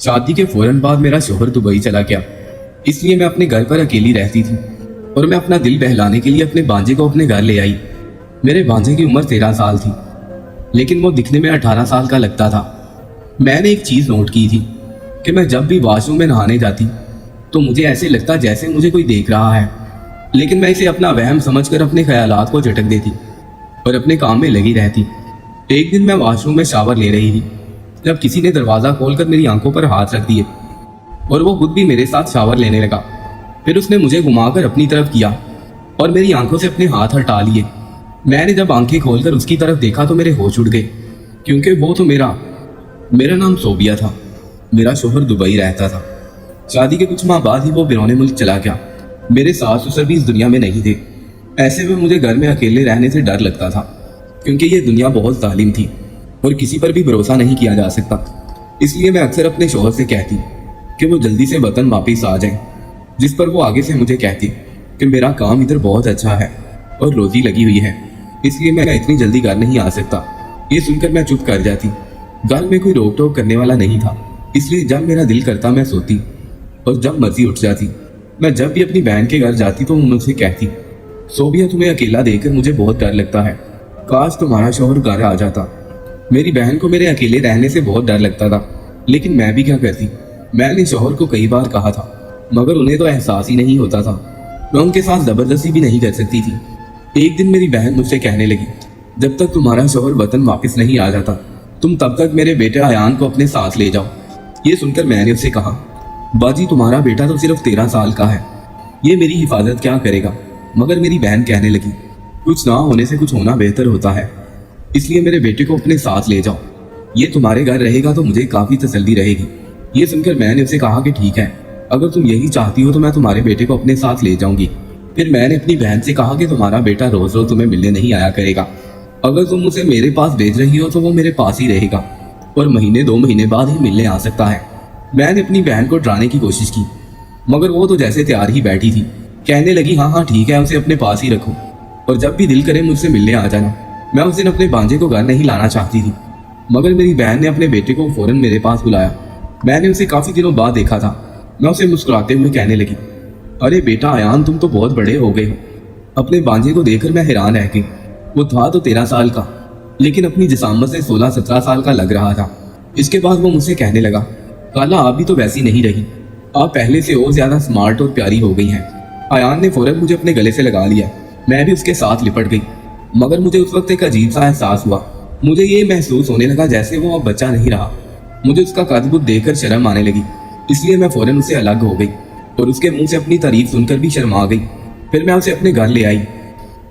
शादी के फौरन बाद मेरा शोहर दुबई चला गया, इसलिए मैं अपने घर पर अकेली रहती थी और मैं अपना दिल बहलाने के लिए अपने भांजे को अपने घर ले आई। मेरे भांजे की उम्र 13 साल थी, लेकिन वो दिखने में 18 साल का लगता था। मैंने एक चीज़ नोट की थी कि मैं जब भी वॉशरूम में नहाने जाती तो मुझे ऐसे लगता जैसे मुझे कोई देख रहा है, लेकिन मैं इसे अपना वहम समझकर अपने ख्यालात को झटक देती और अपने काम में लगी रहती। एक दिन मैं वॉशरूम में शावर ले रही थी जब किसी ने दरवाज़ा खोलकर मेरी आंखों पर हाथ रख दिए और वो खुद भी मेरे साथ शावर लेने लगा। फिर उसने मुझे घुमाकर अपनी तरफ किया और मेरी आंखों से अपने हाथ हटा लिए। मैंने जब आंखें खोलकर उसकी तरफ देखा तो मेरे होश उड़ गए, क्योंकि वो तो मेरा नाम सोबिया था। मेरा शोहर दुबई रहता था। शादी के कुछ माह बाद ही वो बिरौने मुल्क चला गया। मेरे सास ससुर भी इस दुनिया में नहीं थे। ऐसे में मुझे घर में अकेले रहने से डर लगता था, क्योंकि ये दुनिया बहुत जालिम थी और किसी पर भी भरोसा नहीं किया जा सकता। इसलिए मैं अक्सर अपने शोहर से कहती कि वो जल्दी से वतन वापस आ जाए, जिस पर वो आगे से मुझे कहती कि मेरा काम इधर बहुत अच्छा है और रोजी लगी हुई है, इसलिए मैं इतनी जल्दी घर नहीं आ सकता। ये सुनकर मैं चुप कर जाती। घर में कोई रोक टोक करने वाला नहीं था, इसलिए जब मेरा दिल करता मैं सोती और जब मर्जी उठ जाती। मैं जब भी अपनी बहन के घर जाती तो वो मुझसे कहती, सोबिया तुम्हें अकेला देखकर मुझे बहुत डर लगता है, काश तुम्हारा शोहर घर आ जाता। मेरी बहन को मेरे अकेले रहने से बहुत डर लगता था, लेकिन मैं भी क्या करती। मैंने शोहर को कई बार कहा था, मगर उन्हें तो एहसास ही नहीं होता था। मैं उनके साथ जबरदस्ती भी नहीं कर सकती थी। एक दिन मेरी बहन मुझसे कहने लगी, जब तक तुम्हारा शोहर वतन वापस नहीं आ जाता तुम तब तक मेरे बेटे अयान को अपने साथ ले जाओ। ये सुनकर मैंने उससे कहा, बाजी तुम्हारा बेटा तो सिर्फ 13 साल का है, ये मेरी हिफाजत क्या करेगा। मगर मेरी बहन कहने लगी, कुछ ना होने से कुछ होना बेहतर होता है, इसलिए मेरे बेटे को अपने साथ ले जाओ। ये तुम्हारे घर रहेगा तो मुझे काफ़ी तसल्ली रहेगी। ये सुनकर मैंने उससे कहा कि ठीक है, अगर तुम यही चाहती हो तो मैं तुम्हारे बेटे को अपने साथ ले जाऊंगी। फिर मैंने अपनी बहन से कहा कि तुम्हारा बेटा रोज रोज तुम्हें मिलने नहीं आया करेगा। अगर तुम उसे मेरे पास भेज रही हो तो वो मेरे पास ही रहेगा और महीने 2 महीने बाद ही मिलने आ सकता है। मैंने अपनी बहन को डराने की कोशिश की, मगर वो तो जैसे तैयार ही बैठी थी। कहने लगी, हाँ हाँ ठीक है, उसे अपने पास ही रखो और जब भी दिल करे मुझसे मिलने आ जाना। मैं उस दिन अपने भांजे को घर नहीं लाना चाहती थी, मगर मेरी बहन ने अपने बेटे को फौरन मेरे पास बुलाया। मैंने उसे काफ़ी दिनों बाद देखा था। मैं उसे मुस्कुराते हुए कहने लगी, अरे बेटा अयान, तुम तो बहुत बड़े हो गए हो। अपने भांजे को देखकर मैं हैरान रह गई। वो था तो 13 साल का, लेकिन अपनी जिसामत से 16-17 साल का लग रहा था। इसके बाद वो मुझसे कहने लगा, खाला आप भी तो वैसी नहीं रही, आप पहले से और ज्यादा स्मार्ट और प्यारी हो गई हैं। अयान ने फौरन मुझे अपने गले से लगा लिया। मैं भी उसके साथ लिपट गई, मगर मुझे उस वक्त एक अजीब सा एहसास हुआ। मुझे ये महसूस होने लगा जैसे वो अब बच्चा नहीं रहा। मुझे उसका कद-बुद देखकर शर्म आने लगी, इसलिए मैं फौरन उससे अलग हो गई और उसके मुंह से अपनी तारीफ सुनकर भी शर्मा गई। फिर मैं उसे अपने घर ले आई।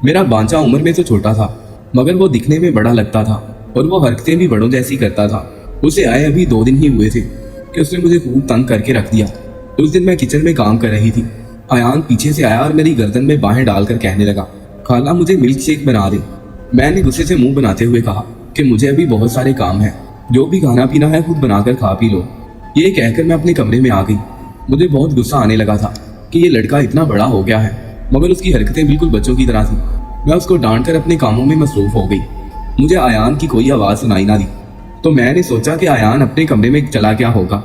मेरा बांचा उम्र में तो छोटा था, मगर वो दिखने में बड़ा लगता था और वो हरकतें भी बड़ों जैसी करता था। उसे आए अभी 2 दिन ही हुए थे कि उसने मुझे खूब तंग करके रख दिया। उस दिन मैं किचन में काम कर रही थी। अयान पीछे से आया और मेरी गर्दन में बाहें डालकर कहने लगा, खाला मुझे मिल्क शेक बना दे। मैंने गुस्से से मुंह बनाते हुए कहा कि मुझे अभी बहुत सारे काम हैं, जो भी खाना पीना है खुद बनाकर खा पी लो। ये कहकर मैं अपने कमरे में आ गई। मुझे बहुत गुस्सा आने लगा था कि ये लड़का इतना बड़ा हो गया है, मगर उसकी हरकतें बिल्कुल बच्चों की तरह थी। मैं उसको डांट कर अपने कामों में मसरूफ हो गई। मुझे अयान की कोई आवाज़ सुनाई ना दी, तो मैंने सोचा कि अयान अपने कमरे में चला गया होगा,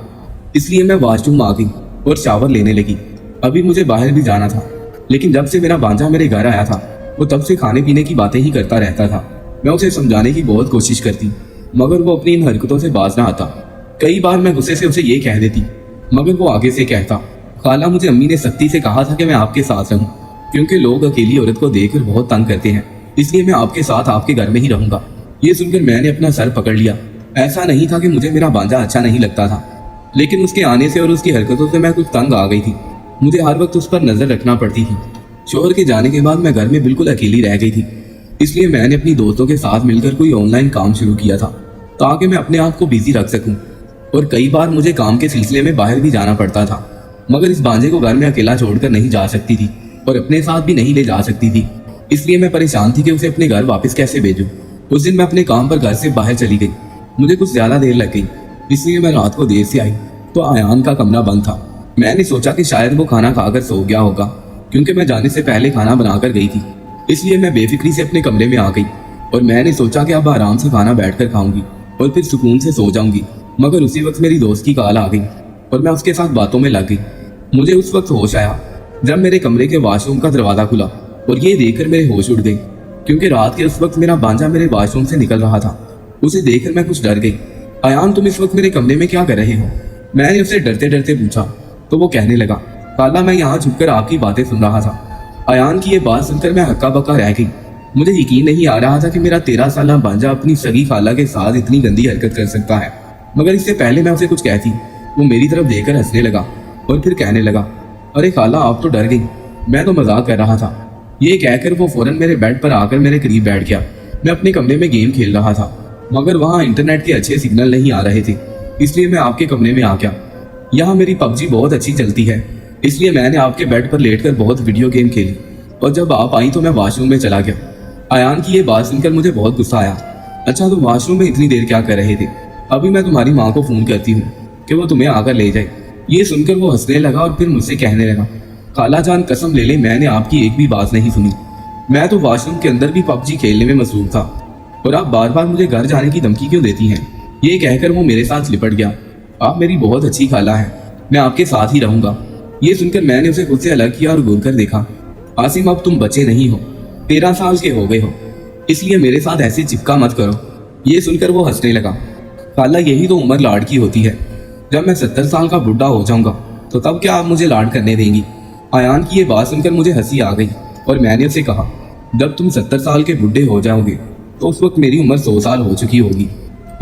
इसलिए मैं वॉशरूम आ गई और शावर लेने लगी। अभी मुझे बाहर भी जाना था, लेकिन जब से मेरा भांजा मेरे घर आया था वो तब से खाने पीने की बातें ही करता रहता था। मैं उसे समझाने की बहुत कोशिश करती, मगर वो अपनी इन हरकतों से बाज ना आता। कई बार मैं गुस्से से उसे ये कह देती, मगर वो आगे से कहता, खाला मुझे अम्मी ने सख्ती से कहा था कि मैं आपके साथ रहूं, क्योंकि लोग अकेली औरत को देखकर बहुत तंग करते हैं, इसलिए मैं आपके साथ आपके घर में ही रहूंगा। ये सुनकर मैंने अपना सर पकड़ लिया। ऐसा नहीं था कि मुझे मेरा भांजा अच्छा नहीं लगता था, लेकिन उसके आने से और उसकी हरकतों से मैं कुछ तंग आ गई थी। मुझे हर वक्त उस पर नजर रखना पड़ती थी। शोहर के जाने के बाद मैं घर में बिल्कुल अकेली रह गई थी, इसलिए मैंने अपनी दोस्तों के साथ मिलकर कोई ऑनलाइन काम शुरू किया था ताकि मैं अपने आप को बिजी रख सकूं। और कई बार मुझे काम के सिलसिले में बाहर भी जाना पड़ता था, मगर इस भांजे को घर में अकेला छोड़कर नहीं जा सकती थी और अपने साथ भी नहीं ले जा सकती थी, इसलिए मैं परेशान थी कि उसे अपने घर वापस कैसे भेजूं। उस दिन मैं अपने काम पर घर से बाहर चली गई। मुझे कुछ ज्यादा देर लग गई, इसलिए मैं रात को देर से आई तो अयान का कमरा बंद था। मैंने सोचा कि शायद वो खाना खाकर सो गया होगा, क्योंकि मैं जाने से पहले खाना बनाकर गई थी। इसलिए मैं बेफिक्री से अपने कमरे में आ गई और मैंने सोचा कि अब आराम से खाना बैठकर खाऊंगी और फिर सुकून से सो जाऊंगी। मगर उसी वक्त मेरी दोस्त की कॉल आ गई और मैं उसके साथ बातों में लग गई। मुझे उस वक्त होश आया जब मेरे कमरे के वॉशरूम का दरवाजा खुला और ये देखकर मेरे होश उड़ गए, क्योंकि रात के उस वक्त मेरा भांजा मेरे वॉशरूम से निकल रहा था। उसे देखकर मैं कुछ डर गई। अयान, तुम इस वक्त मेरे कमरे में क्या कर रहे हो? मैंने उसे डरते डरते पूछा तो वो कहने लगा, खाला मैं यहाँ छुपकर आपकी बातें सुन रहा था। अयान की ये बात सुनकर मैं हक्का बक्का रह गई। मुझे यकीन नहीं आ रहा था कि मेरा 13 साल भांजा अपनी सगी खाला के साथ इतनी गंदी हरकत कर सकता है। मगर इससे पहले मैं उसे कुछ कहती, वो मेरी तरफ देखकर हंसने लगा और फिर कहने लगा, अरे खाला आप तो डर गई, मैं तो मजाक कर रहा था। ये कहकर वो फौरन मेरे बेड पर आकर मेरे करीब बैठ गया। मैं अपने कमरे में गेम खेल रहा था, मगर वहाँ इंटरनेट के अच्छे सिग्नल नहीं आ रहे थे, इसलिए मैं आपके कमरे में आ गया। यहाँ मेरी पबजी बहुत अच्छी चलती है, इसलिए मैंने आपके बेड पर लेटकर बहुत वीडियो गेम खेली और जब आप आई तो मैं वॉशरूम में चला गया। अयान की ये बात सुनकर मुझे बहुत गुस्सा आया। अच्छा, तुम वॉशरूम में इतनी देर क्या कर रहे थे? अभी मैं तुम्हारी माँ को फोन करती हूँ कि वो तुम्हें आकर ले जाए। ये सुनकर वो हंसने लगा और फिर मुझसे कहने लगा, खाला जान कसम ले ले मैंने आपकी एक भी बात नहीं सुनी। मैं तो वॉशरूम के अंदर भी पबजी खेलने में मसरूफ था और आप बार बार मुझे घर जाने की धमकी क्यों देती हैं? ये कहकर वो मेरे साथ लिपट गया। आप मेरी बहुत अच्छी खाला है, मैं आपके साथ ही रहूंगा। ये सुनकर मैंने उसे खुद से अलग किया और घूर कर देखा। आसिम, अब तुम बच्चे नहीं हो, 13 साल के हो गए हो, इसलिए मेरे साथ ऐसे चिपका मत करो। ये सुनकर वो हंसने लगा। खाला यही तो उम्र लाड की होती है, जब मैं 70 साल का बुढ़ा हो जाऊंगा तो तब क्या आप मुझे लाड करने देंगी? अयान की ये बात सुनकर मुझे हंसी आ गई और मैंने उसे कहा, जब तुम 70 साल के बुढ़े हो जाओगे तो उस वक्त मेरी उम्र 100 साल हो चुकी होगी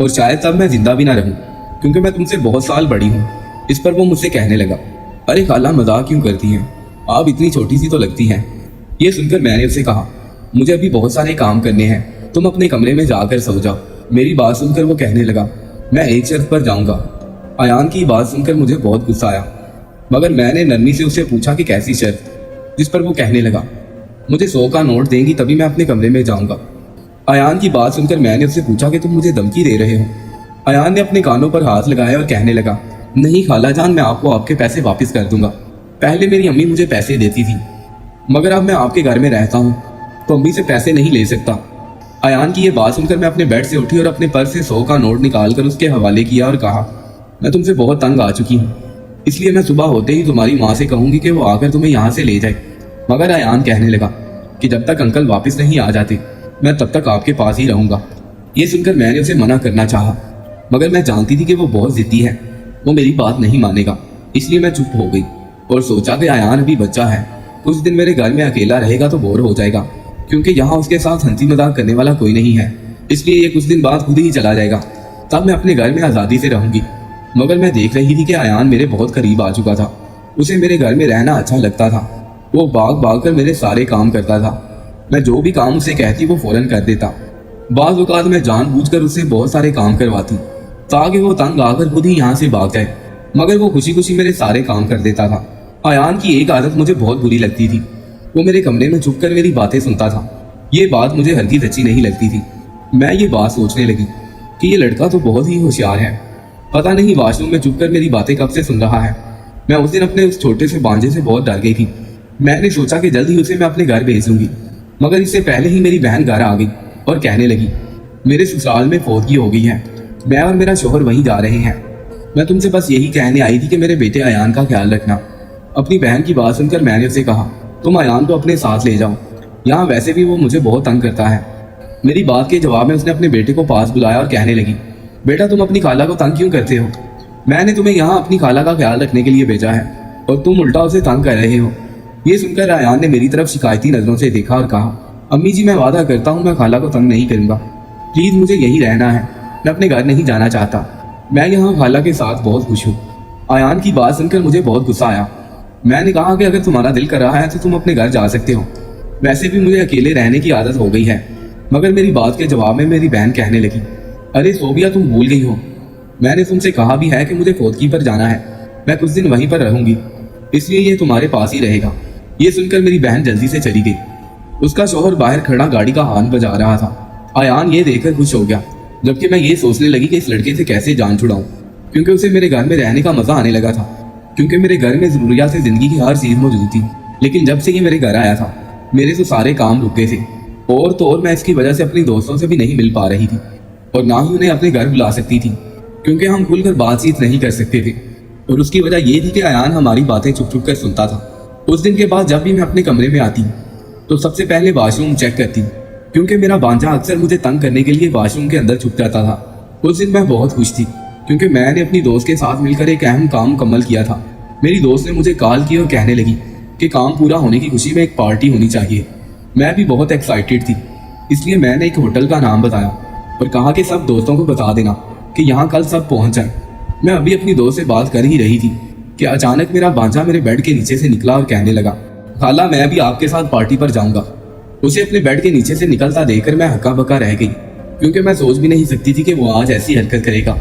और शायद तब मैं जिंदा भी ना रहूं, क्योंकि मैं तुमसे बहुत साल बड़ी हूँ। इस पर वो मुझसे कहने लगा, अरे खाला मजाक क्यों करती हैं, आप इतनी छोटी सी तो लगती हैं। ये सुनकर मैंने उसे कहा, मुझे अभी बहुत सारे काम करने हैं, तुम अपने कमरे में जाकर सो जाओ। मेरी बात सुनकर वो कहने लगा, मैं एक शर्त पर जाऊंगा। अयान की बात सुनकर मुझे बहुत गुस्सा आया, मगर मैंने नरमी से उसे पूछा कि कैसी शर्त? जिस पर वो कहने लगा, मुझे 100 का नोट देंगी तभी मैं अपने कमरे में जाऊंगा। अयान की बात सुनकर मैंने उससे पूछा कि तुम मुझे धमकी दे रहे हो? अयान ने अपने कानों पर हाथ लगाया और कहने लगा, नहीं खाला जान, मैं आपको आपके पैसे वापस कर दूंगा। पहले मेरी अम्मी मुझे पैसे देती थी, मगर अब मैं आपके घर में रहता हूँ तो अम्मी से पैसे नहीं ले सकता। अयान की ये बात सुनकर मैं अपने बेड से उठी और अपने पर्स से 100 का नोट निकालकर उसके हवाले किया और कहा, मैं तुमसे बहुत तंग आ चुकी हूँ, इसलिए मैं सुबह होते ही तुम्हारी माँ से कहूंगी कि वो आकर तुम्हें यहाँ से ले जाए। मगर अयान कहने लगा कि जब तक अंकल वापस नहीं आ जाते मैं तब तक आपके पास ही रहूंगा। ये सुनकर मैंने उसे मना करना चाहा, मगर मैं जानती थी कि वो बहुत जिद्दी है, वो मेरी बात नहीं मानेगा, इसलिए मैं चुप हो गई और सोचा कि अयान अभी बच्चा है, कुछ दिन मेरे घर में अकेला रहेगा तो बोर हो जाएगा, क्योंकि यहाँ उसके साथ हंसी मजाक करने वाला कोई नहीं है, इसलिए ये कुछ दिन बाद खुद ही चला जाएगा, तब मैं अपने घर में आज़ादी से रहूंगी। मगर मैं देख रही थी कि अयान मेरे बहुत करीब आ चुका था, उसे मेरे घर में रहना अच्छा लगता था। वो भाग भाग कर मेरे सारे काम करता था, मैं जो भी काम उसे कहती वो फौरन कर देता। बाज़ औक़ात मैं जानबूझकर उससे बहुत सारे काम करवाती ताकि वो तंग आकर खुद ही यहाँ से भाग जाए, मगर वो खुशी खुशी मेरे सारे काम कर देता था। अयान की एक आदत मुझे बहुत बुरी लगती थी, वो मेरे कमरे में छुपकर मेरी बातें सुनता था। ये बात मुझे हल्की अच्छी नहीं लगती थी। मैं ये बात सोचने लगी कि ये लड़का तो बहुत ही होशियार है, पता नहीं वॉशरूम में छुपकर मेरी बातें कब से सुन रहा है। मैं उस दिन अपने उस छोटे से भांजे से बहुत डर गई थी। मैंने सोचा कि जल्द ही उसे मैं अपने घर भेज दूंगी, मगर इससे पहले ही मेरी बहन घर आ गई और कहने लगी, मेरे ससुराल में फौतगी हो गई है, मैं और मेरा शोहर वहीं जा रहे हैं। मैं तुमसे बस यही कहने आई थी कि मेरे बेटे अयान का ख्याल रखना। अपनी बहन की बात सुनकर मैंने उसे कहा, तुम अयान को अपने साथ ले जाओ, यहाँ वैसे भी वो मुझे बहुत तंग करता है। मेरी बात के जवाब में उसने अपने बेटे को पास बुलाया और कहने लगी, बेटा तुम अपनी खाला को तंग क्यों करते हो? मैंने तुम्हें यहाँ अपनी खाला का ख्याल रखने के लिए भेजा है और तुम उल्टा उसे तंग कर रहे हो। ये सुनकर अयान ने मेरी तरफ शिकायती नजरों से देखा और कहा, अम्मी जी मैं वादा करता हूँ मैं खाला को तंग नहीं करूँगा, प्लीज मुझे यही रहना है, मैं अपने घर नहीं जाना चाहता, मैं यहाँ खाला के साथ बहुत खुश हूँ। अयान की बात सुनकर मुझे बहुत गुस्सा आया। मैंने कहा कि अगर तुम्हारा दिल कर रहा है तो तुम अपने घर जा सकते हो, वैसे भी मुझे अकेले रहने की आदत हो गई है। मगर मेरी बात के जवाब में मेरी बहन कहने लगी, अरे सोबिया तुम भूल गई हो, मैंने तुमसे कहा भी है कि मुझे फौतगी पर जाना है, मैं कुछ दिन वहीं पर रहूंगी, इसलिए ये तुम्हारे पास ही रहेगा। ये सुनकर मेरी बहन जल्दी से चली गई। उसका शौहर बाहर खड़ा गाड़ी का हॉर्न बजा रहा था। अयान ये देखकर खुश हो गया, जबकि मैं ये सोचने लगी कि इस लड़के से कैसे जान छुड़ाऊं, क्योंकि उसे मेरे घर में रहने का मजा आने लगा था, क्योंकि मेरे घर में जरूरियात से जिंदगी की हर चीज मौजूद थी। लेकिन जब से ये मेरे घर आया था मेरे तो सारे काम रुक गए थे, और मैं इसकी वजह से अपनी दोस्तों से भी नहीं मिल पा रही थी और ना ही उन्हें अपने घर बुला सकती थी, क्योंकि हम खुलकर बातचीत नहीं कर सकते थे। और उसकी वजह ये थी कि अयान हमारी बातें चुप चुप कर सुनता था। उस दिन के बाद जब भी मैं अपने कमरे में आती तो सबसे पहले वॉशरूम चेक करती, क्योंकि मेरा भांजा अक्सर मुझे तंग करने के लिए वॉशरूम के अंदर छुप जाता था। उस दिन मैं बहुत खुश थी क्योंकि मैंने अपनी दोस्त के साथ मिलकर एक अहम काम मुकम्मल किया था। मेरी दोस्त ने मुझे कॉल की और कहने लगी कि काम पूरा होने की खुशी में एक पार्टी होनी चाहिए। मैं भी बहुत एक्साइटेड थी, इसलिए मैंने एक होटल का नाम बताया और कहा कि सब दोस्तों को बता देना कि यहाँ कल सब पहुँच जाए। मैं अभी अपनी दोस्त से बात कर ही रही थी कि अचानक मेरा भांजा मेरे बेड के नीचे से निकला और कहने लगा, खाला मैं भी आपके साथ पार्टी पर जाऊंगा। उसे अपने बेड के नीचे से निकलता देखकर मैं हक्का बक्का रह गई, क्योंकि मैं सोच भी नहीं सकती थी कि वो आज ऐसी हरकत करेगा।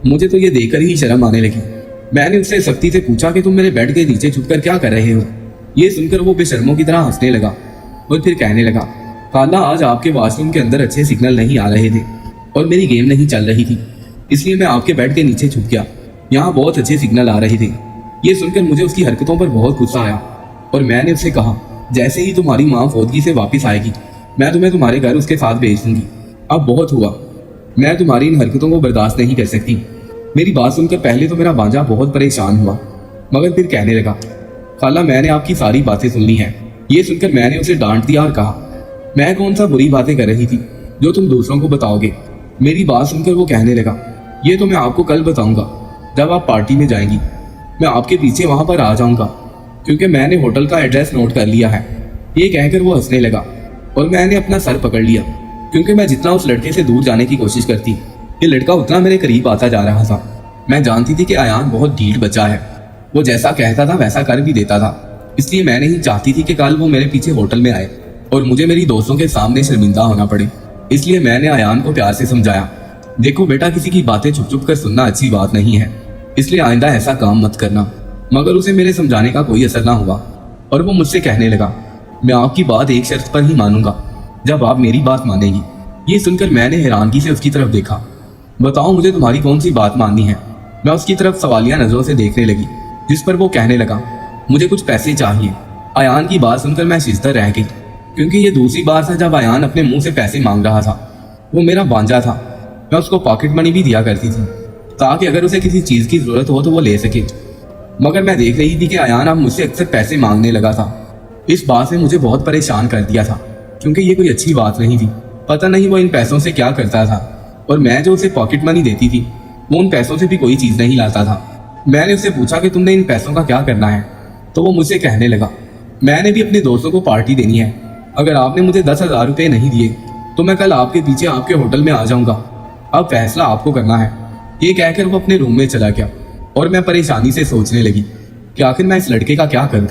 मुझे तो ये देखकर ही शर्म आने लगी। मैंने उससे सख्ती से पूछा कि तुम मेरे बेड के नीचे छुपकर क्या कर रहे हो। ये सुनकर वो बेशर्मों की तरह हंसने लगा और फिर कहने लगा, खाला आज आपके वॉशरूम के अंदर अच्छे सिग्नल नहीं आ रहे थे और मेरी गेम नहीं चल रही थी, इसलिए मैं आपके बेड के नीचे छुप गया। यहाँ बहुत अच्छे सिग्नल आ रहे थे। ये सुनकर मुझे उसकी हरकतों पर बहुत गुस्सा आया और मैंने उससे कहा, जैसे ही तुम्हारी माँ फौदगी से वापस आएगी मैं तुम्हें तुम्हारे घर उसके साथ भेज दूंगी। अब बहुत हुआ, मैं तुम्हारी इन हरकतों को बर्दाश्त नहीं कर सकती। मेरी बात सुनकर पहले तो मेरा भांजा बहुत परेशान हुआ, मगर फिर कहने लगा, खाला मैंने आपकी सारी बातें सुन ली हैं। ये सुनकर मैंने उसे डांट दिया और कहा, मैं कौन सा बुरी बातें कर रही थी जो तुम दूसरों को बताओगे। मेरी बात सुनकर वो कहने लगा, ये तो मैं आपको कल बताऊंगा जब आप पार्टी में जाएंगी। मैं आपके पीछे वहां पर आ जाऊंगा, क्योंकि मैंने होटल का एड्रेस नोट कर लिया है। ये कहकर वो हंसने लगा और मैंने अपना सर पकड़ लिया, क्योंकि मैं जितना उस लड़के से दूर जाने की कोशिश करती ये लड़का उतना मेरे करीब आता जा रहा था। मैं जानती थी कि अयान बहुत ढीठ बच्चा है, वो जैसा कहता था वैसा कर भी देता था। इसलिए मैं नहीं चाहती थी कि कल वो मेरे पीछे होटल में आए और मुझे मेरी दोस्तों के सामने शर्मिंदा होना पड़े। इसलिए मैंने अयान को प्यार से समझाया, देखो बेटा, किसी की बातें छुप छुप कर सुनना अच्छी बात नहीं है, इसलिए आइंदा ऐसा काम मत करना। मगर उसे मेरे समझाने का कोई असर ना हुआ और वो मुझसे कहने लगा, मैं आपकी बात एक शर्त पर ही मानूंगा, जब आप मेरी बात मानेगी। ये सुनकर मैंने हैरानगी से उसकी तरफ देखा। बताओ मुझे तुम्हारी कौन सी बात माननी है। मैं उसकी तरफ सवालिया नजरों से देखने लगी, जिस पर वो कहने लगा, मुझे कुछ पैसे चाहिए। अयान की बात सुनकर मैं शिजता रह गई, क्योंकि ये दूसरी बार था जब अयान अपने मुंह से पैसे मांग रहा था। वो मेरा भांजा था, मैं उसको पॉकेट मनी भी दिया करती थी ताकि अगर उसे किसी चीज की जरूरत हो तो वो ले सके। मगर मैं देख रही थी कि अयान अब मुझसे अक्सर पैसे मांगने लगा था। इस बात ने मुझे बहुत परेशान कर दिया था, क्योंकि ये कोई अच्छी बात नहीं थी। पता नहीं वो इन पैसों से क्या करता था, और मैं जो उसे पॉकेट मनी देती थी वो उन पैसों से भी कोई चीज नहीं लाता था। मैंने उससे पूछा कि तुमने इन पैसों का क्या करना है, तो वो मुझसे कहने लगा, मैंने भी अपने दोस्तों को पार्टी देनी है। अगर आपने मुझे 10,000 रुपये नहीं दिए तो मैं कल आपके पीछे आपके होटल में आ जाऊंगा। अब फैसला आपको करना है। ये कहकर वो अपने रूम में चला गया और मैं परेशानी से सोचने लगी कि आखिर मैं इस लड़के का क्या करूं।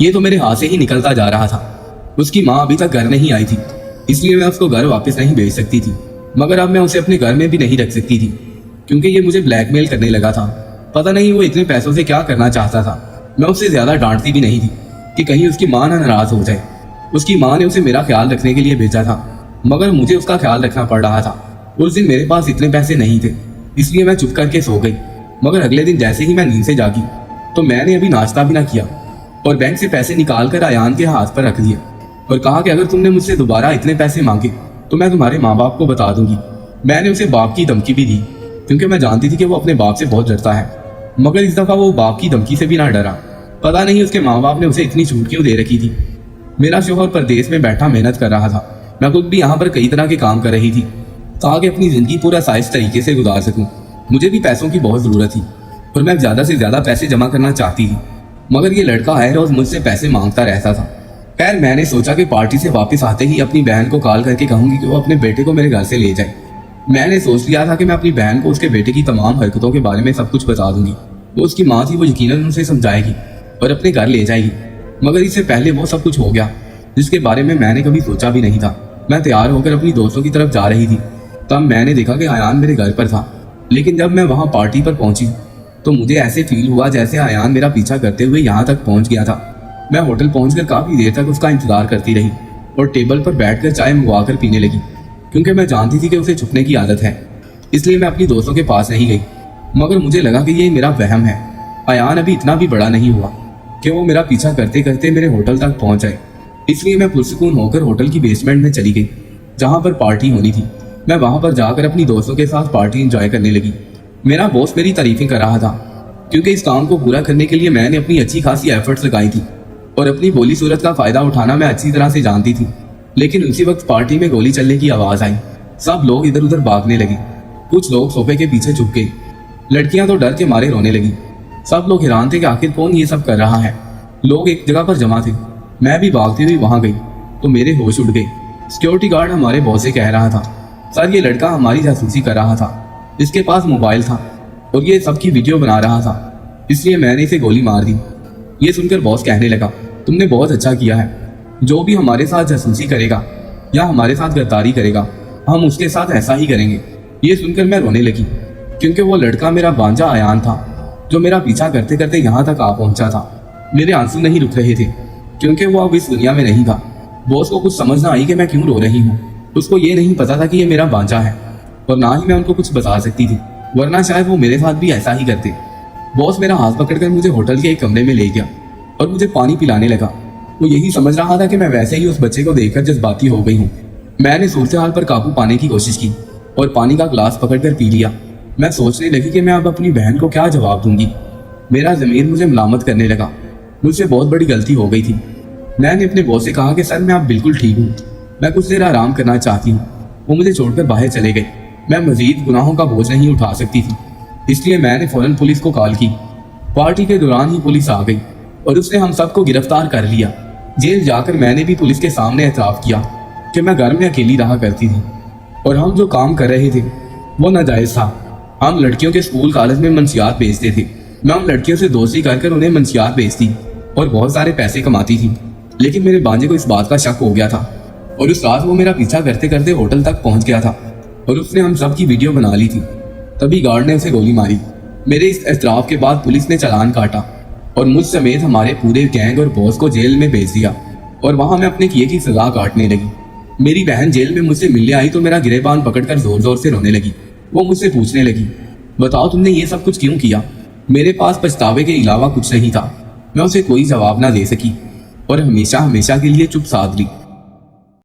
ये तो मेरे हाथ से ही निकलता जा रहा था। उसकी माँ अभी तक घर नहीं आई थी, इसलिए मैं उसको घर वापस नहीं भेज सकती थी। मगर अब मैं उसे अपने घर में भी नहीं रख सकती थी, क्योंकि ये मुझे ब्लैकमेल करने लगा था। पता नहीं वो इतने पैसों से क्या करना चाहता था। मैं उससे ज्यादा डांटती भी नहीं थी कि कहीं उसकी माँ ना नाराज हो जाए। उसकी माँ ने उसे मेरा ख्याल रखने के लिए भेजा था, मगर मुझे उसका ख्याल रखना पड़ रहा था। उस दिन मेरे पास इतने पैसे नहीं थे, इसलिए मैं चुप करके सो गई। मगर अगले दिन जैसे ही मैं नींद से जागी तो मैंने अभी नाश्ता भी ना किया और बैंक से पैसे निकाल कर अयान के हाथ पर रख दिए और कहा कि अगर तुमने मुझसे दोबारा इतने पैसे मांगे तो मैं तुम्हारे माँ बाप को बता दूंगी। मैंने उसे बाप की धमकी भी दी, क्योंकि मैं जानती थी कि वो अपने बाप से बहुत डरता है। मगर इस दफा वो बाप की धमकी से भी ना डरा। पता नहीं उसके माँ बाप ने उसे इतनी छूट क्यों दे रखी थी। मेरा शोहर परदेश में बैठा मेहनत कर रहा था, मैं खुद भी यहाँ पर कई तरह के काम कर रही थी ताकि अपनी जिंदगी पूरा साइज तरीके से गुजार सकूं। मुझे भी पैसों की बहुत जरूरत थी और मैं ज्यादा से ज्यादा पैसे जमा करना चाहती थी, मगर ये लड़का हर रोज मुझसे पैसे मांगता रहता था। खैर मैंने सोचा कि पार्टी से वापस आते ही अपनी बहन को कॉल करके कहूंगी कि वो अपने बेटे को मेरे घर से ले जाए। मैंने सोच लिया था कि मैं अपनी बहन को उसके बेटे की तमाम हरकतों के बारे में सब कुछ बता दूंगी। वो उसकी माँ थी, वो यकीनन उसे समझाएगी और अपने घर ले जाएगी। मगर इससे पहले वो सब कुछ हो गया जिसके बारे में मैंने कभी सोचा भी नहीं था। मैं तैयार होकर अपनी दोस्तों की तरफ जा रही थी, तब मैंने देखा कि अयान मेरे घर पर था। लेकिन जब मैं वहाँ पार्टी पर पहुंची तो मुझे ऐसे फील हुआ जैसे अयान मेरा पीछा करते हुए यहाँ तक पहुँच गया था। मैं होटल पहुंचकर काफ़ी देर तक उसका इंतजार करती रही और टेबल पर बैठकर चाय मंगवाकर पीने लगी, क्योंकि मैं जानती थी कि उसे छुपने की आदत है। इसलिए मैं अपनी दोस्तों के पास नहीं गई। मगर मुझे लगा कि ये मेरा वहम है। अयान अभी इतना भी बड़ा नहीं हुआ कि वो मेरा पीछा करते करते मेरे होटल तक पहुंच जाए। इसलिए मैं पुरसुकून होकर होटल की बेसमेंट में चली गई, जहाँ पर पार्टी होनी थी। मैं वहाँ पर जाकर अपनी दोस्तों के साथ पार्टी एंजॉय करने लगी। मेरा बॉस मेरी तारीफें कर रहा था क्योंकि इस काम को पूरा करने के लिए मैंने अपनी अच्छी खासी एफर्ट्स लगाई थी और अपनी भोली सूरत का फायदा उठाना मैं अच्छी तरह से जानती थी। लेकिन उसी वक्त पार्टी में गोली चलने की आवाज आई। सब लोग इधर उधर भागने लगे। कुछ लोग सोफे के पीछे छुप गए। लड़कियां तो डर के मारे रोने लगी। सब लोग हैरान थे कि आखिर कौन ये सब कर रहा है। लोग एक जगह पर जमा थे। मैं भी भागती हुई वहां गई तो मेरे होश उड़ गए। सिक्योरिटी गार्ड हमारे बॉस से कह रहा था, सर ये लड़का हमारी जासूसी कर रहा था, इसके पास मोबाइल था और ये सबकी वीडियो बना रहा था, इसलिए मैंने इसे गोली मार दी। ये सुनकर बॉस कहने लगा, तुमने बहुत अच्छा किया है। जो भी हमारे साथ जासूसी करेगा या हमारे साथ गद्दारी करेगा हम उसके साथ ऐसा ही करेंगे। ये सुनकर मैं रोने लगी क्योंकि वो लड़का मेरा भांजा आयान था जो मेरा पीछा करते करते यहाँ तक आ पहुंचा था। मेरे आंसू नहीं रुक रहे थे क्योंकि वो अब इस दुनिया में नहीं था। बॉस को कुछ समझ ना आई कि मैं क्यों रो रही हूँ। उसको ये नहीं पता था कि ये मेरा भांजा है और ना ही मैं उनको कुछ बता सकती थी, वरना शायद वो मेरे साथ भी ऐसा ही करते। बॉस मेरा हाथ पकड़कर मुझे होटल के एक कमरे में ले गया और मुझे पानी पिलाने लगा। वो यही समझ रहा था कि मैं वैसे ही उस बच्चे को देखकर जज्बाती हो गई हूँ। मैंने सूरत हाल पर काबू पाने की कोशिश की और पानी का ग्लास पकड़कर पी लिया। मैं सोचने लगी कि मैं अब अपनी बहन को क्या जवाब दूंगी। मेरा ज़मीर मुझे मलामत करने लगा। मुझसे बहुत बड़ी गलती हो गई थी। मैंने अपने बॉस से कहा कि सर मैं अब बिल्कुल ठीक हूँ, मैं कुछ देर आराम करना चाहती हूँ। वो मुझे छोड़कर बाहर चले गए। मैं मजीद गुनाहों का बोझ नहीं उठा सकती थी, इसलिए मैंने फौरन पुलिस को कॉल की। पार्टी के दौरान ही पुलिस आ गई और उसने हम सबको गिरफ्तार कर लिया। जेल जाकर मैंने भी पुलिस के सामने एतराफ़ किया कि मैं घर में अकेली रहा करती थी और हम जो काम कर रहे थे वो नाजायज़ था। हम लड़कियों के स्कूल कॉलेज में मंशियात बेचते थे। मैं उन लड़कियों से दोस्ती कर उन्हें मंशियात बेचती और बहुत सारे पैसे कमाती थी। लेकिन मेरे भांजे को इस बात का शक हो गया था और उस रात वो मेरा पीछा करते करते होटल तक पहुंच गया था और उसने हम सब की वीडियो बना ली थी। तभी गार्ड ने उसे गोली मारी। मेरे इस एतराफ़ के बाद पुलिस ने चालान काटा और मुझ समेत हमारे पूरे गैंग और बॉस को जेल में भेज दिया और वहां मैं अपने किए की सजा काटने लगी। मेरी बहन जेल में मुझसे मिलने आई तो मेरा गिरेबान पकड़कर जोर जोर से रोने लगी। वो मुझसे पूछने लगी, बताओ तुमने ये सब कुछ क्यों किया। मेरे पास पछतावे के अलावा कुछ नहीं था। मैं उसे कोई जवाब ना दे सकी और हमेशा हमेशा के लिए चुप साध ली।